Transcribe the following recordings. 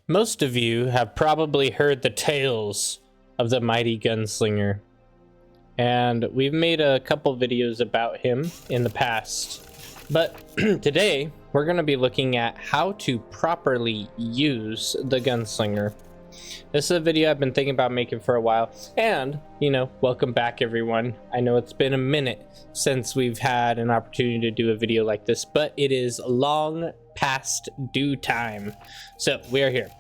Most of you have probably heard the tales of the mighty Gunslinger, and we've made a couple videos about him in the past. But today, we're going to be looking at how to properly use the Gunslinger. This is a video I've been thinking about making for a while, and, welcome back everyone. I know it's been a minute since we've had an opportunity to do a video like this, but it is long past due time. So, we are here.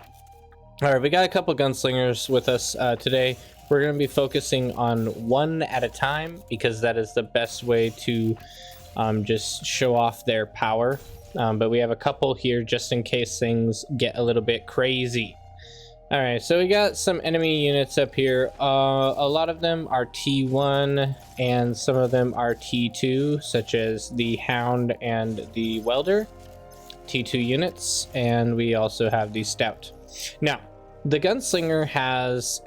Alright, we got a couple Gunslingers with us today. We're going to be focusing on one at a time, because that is the best way to just show off their power. But we have a couple here just in case things get a little bit crazy. Alright, so we got some enemy units up here. A lot of them are T1 and some of them are T2, such as the Hound and the Welder. T2 units, and we also have the Stout. Now, the Gunslinger has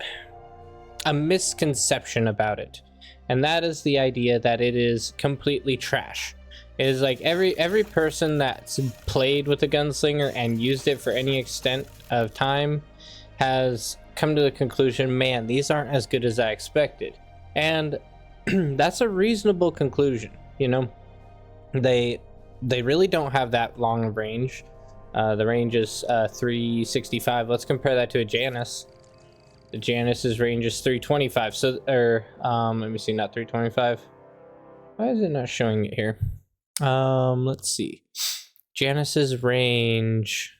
a misconception about it, and that is the idea that it is completely trash. It is like every person that's played with the Gunslinger and used it for any extent of time has come to the conclusion, man, these aren't as good as I expected. And that's a reasonable conclusion. They really don't have that long range. The range is 365. Let's compare that to a Janus. The Janus's range is 325. So, let me see, not 325. Why is it not showing it here? Let's see. Janus's range.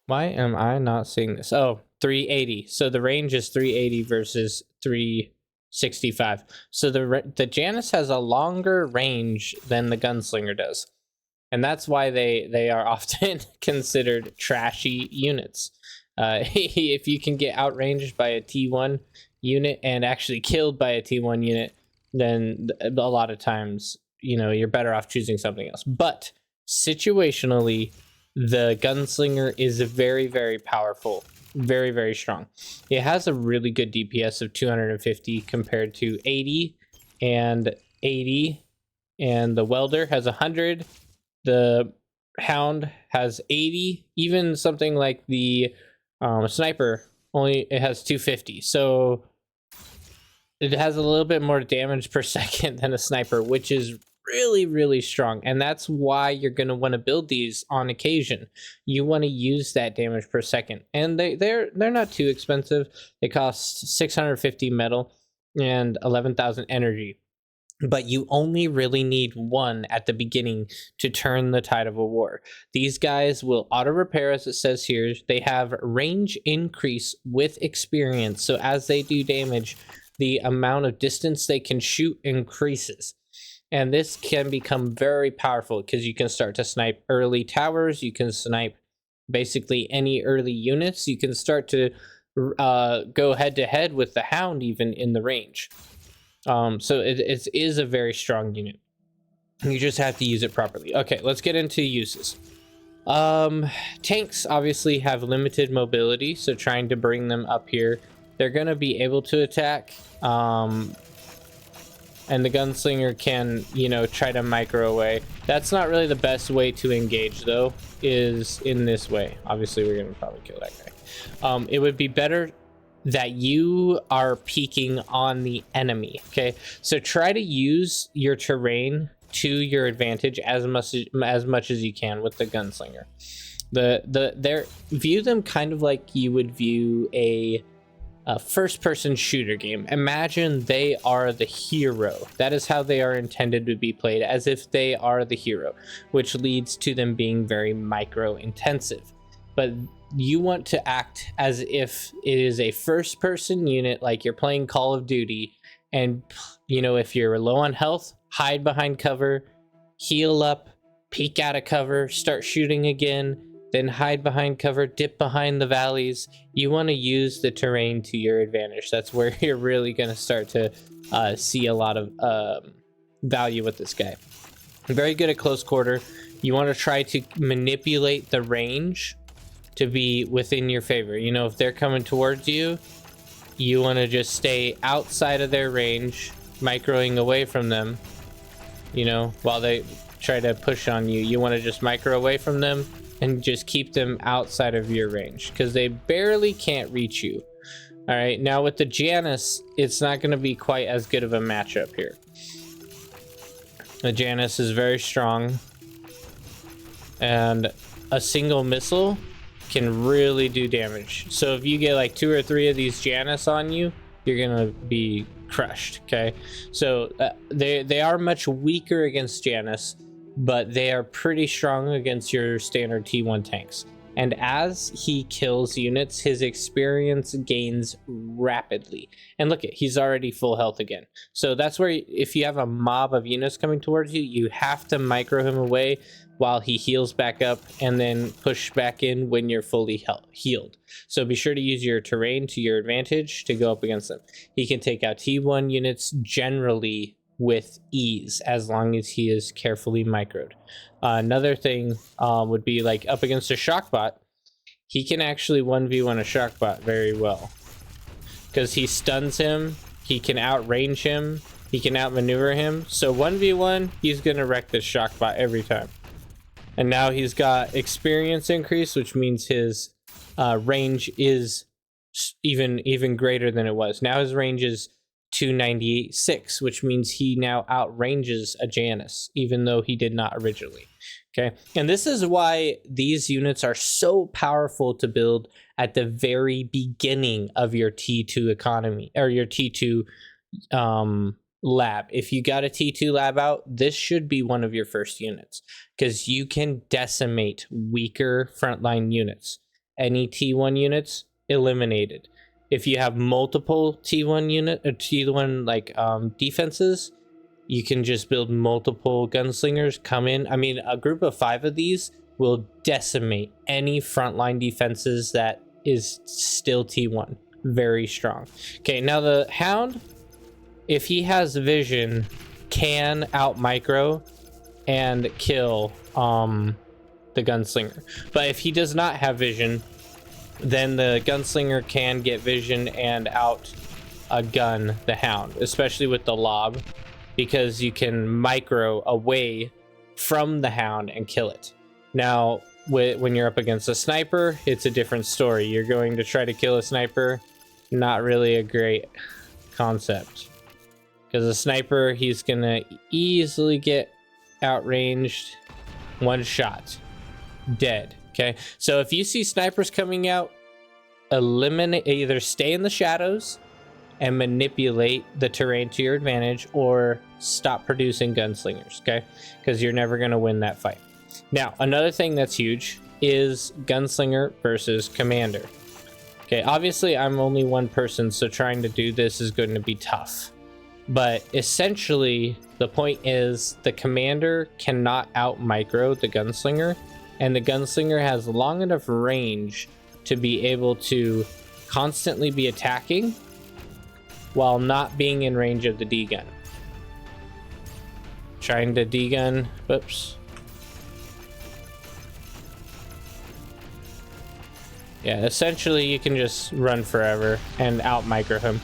Why am I not seeing this? Oh, 380. So the range is 380 versus 365. So the Janus has a longer range than the Gunslinger does. And that's why they are often considered trashy units. If you can get outranged by a T1 unit and actually killed by a T1 unit, then a lot of times, you're better off choosing something else. But situationally, the Gunslinger is very, very powerful. Very, very strong. It has a really good DPS of 250 compared to 80 and 80. And the Welder has 100. The Hound has 80. Even something like the Sniper, it has 250. So it has a little bit more damage per second than a Sniper, which is really, really strong. And that's why you're going to want to build these on occasion. You want to use that damage per second. And they're not too expensive. They cost 650 metal and 11,000 energy. But you only really need one at the beginning to turn the tide of a war. These guys will auto repair, as it says here. They have range increase with experience. So as they do damage, the amount of distance they can shoot increases. And this can become very powerful because you can start to snipe early towers. You can snipe basically any early units. You can start to go head to head with the Hound even in the range. So it is a very strong unit. You just have to use it properly. Okay, let's get into uses. Tanks obviously have limited mobility, so trying to bring them up here, they're going to be able to attack. And the Gunslinger can, try to micro away. That's not really the best way to engage, though, is in this way. Obviously, we're going to probably kill that guy. It would be better that you are peeking on the enemy, okay? So try to use your terrain to your advantage as much as you can with the Gunslinger. View them kind of like you would view a first-person shooter game. Imagine they are the hero. That is how they are intended to be played, as if they are the hero, which leads to them being very micro-intensive. But you want to act as if it is a first-person unit, like you're playing Call of Duty, and, if you're low on health, hide behind cover, heal up, peek out of cover, start shooting again, then hide behind cover, dip behind the valleys. You want to use the terrain to your advantage. That's where you're really going to start to see a lot of value with this guy. Very good at close quarter. You want to try to manipulate the range to be within your favor. If they're coming towards you, you want to just stay outside of their range, microing away from them, while they try to push on you. You want to just micro away from them, and just keep them outside of your range because they barely can't reach you. All right, now with the Janus, it's not going to be quite as good of a matchup here. The Janus is very strong, and a single missile can really do damage. So if you get like 2 or 3 of these Janus on you, you're gonna be crushed. Okay, so they are much weaker against Janus, but they are pretty strong against your standard T1 tanks. And as he kills units, his experience gains rapidly. And look, he's already full health again. So that's where if you have a mob of units coming towards you, you have to micro him away while he heals back up, and then push back in when you're fully healed. So be sure to use your terrain to your advantage to go up against them. He can take out T1 units generally with ease as long as he is carefully microed. Another thing would be like up against a shockbot. He can actually 1v1 a shockbot very well because he stuns him, he can outrange him, he can outmaneuver him. So 1v1, he's gonna wreck this shockbot every time. And now he's got experience increase, which means his range is even greater than it was. Now his range is 298.6, which means he now outranges a Janus, even though he did not originally. Okay, and this is why these units are so powerful to build at the very beginning of your T2 economy, or your T2 lab. If you got a T2 lab out, this should be one of your first units because you can decimate weaker frontline units. Any T1 units eliminated. If you have multiple T1 unit or T1 like defenses, you can just build multiple gunslingers come in. I mean, a group of 5 of these will decimate any frontline defenses that is still T1. Very strong. Okay, now the Hound, if he has vision, can out micro and kill the Gunslinger. But if he does not have vision, then the Gunslinger can get vision and out a gun the Hound, especially with the lob, because you can micro away from the Hound and kill it. Now, when you're up against a sniper, it's a different story. You're going to try to kill a sniper, not really a great concept. Because a sniper, he's gonna easily get outranged. One shot, dead. Okay, so if you see snipers coming out, eliminate, either stay in the shadows and manipulate the terrain to your advantage, or stop producing gunslingers. Okay, because you're never gonna win that fight. Now, another thing that's huge is Gunslinger versus Commander. Okay, obviously I'm only one person, so trying to do this is going to be tough. But essentially, the point is the Commander cannot out micro the Gunslinger, and the Gunslinger has long enough range to be able to constantly be attacking while not being in range of the D-gun. Trying to D-gun, whoops. Yeah, essentially you can just run forever and out micro him.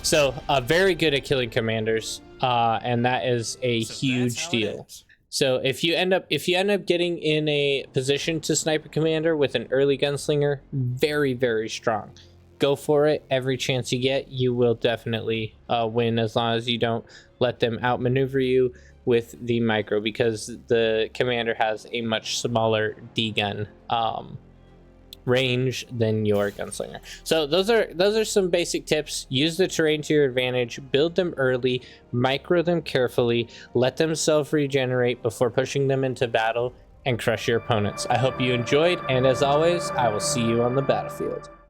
So very good at killing commanders, and that is a huge deal. So if you end up getting in a position to snipe a commander with an early Gunslinger, very, very strong. Go for it every chance you get. You will definitely win, as long as you don't let them outmaneuver you with the micro, because the commander has a much smaller D-gun range than your Gunslinger. So those are some basic tips. Use the terrain to your advantage, build them early, micro them carefully, let them self-regenerate before pushing them into battle, and crush your opponents. I hope you enjoyed, and as always, I will see you on the battlefield.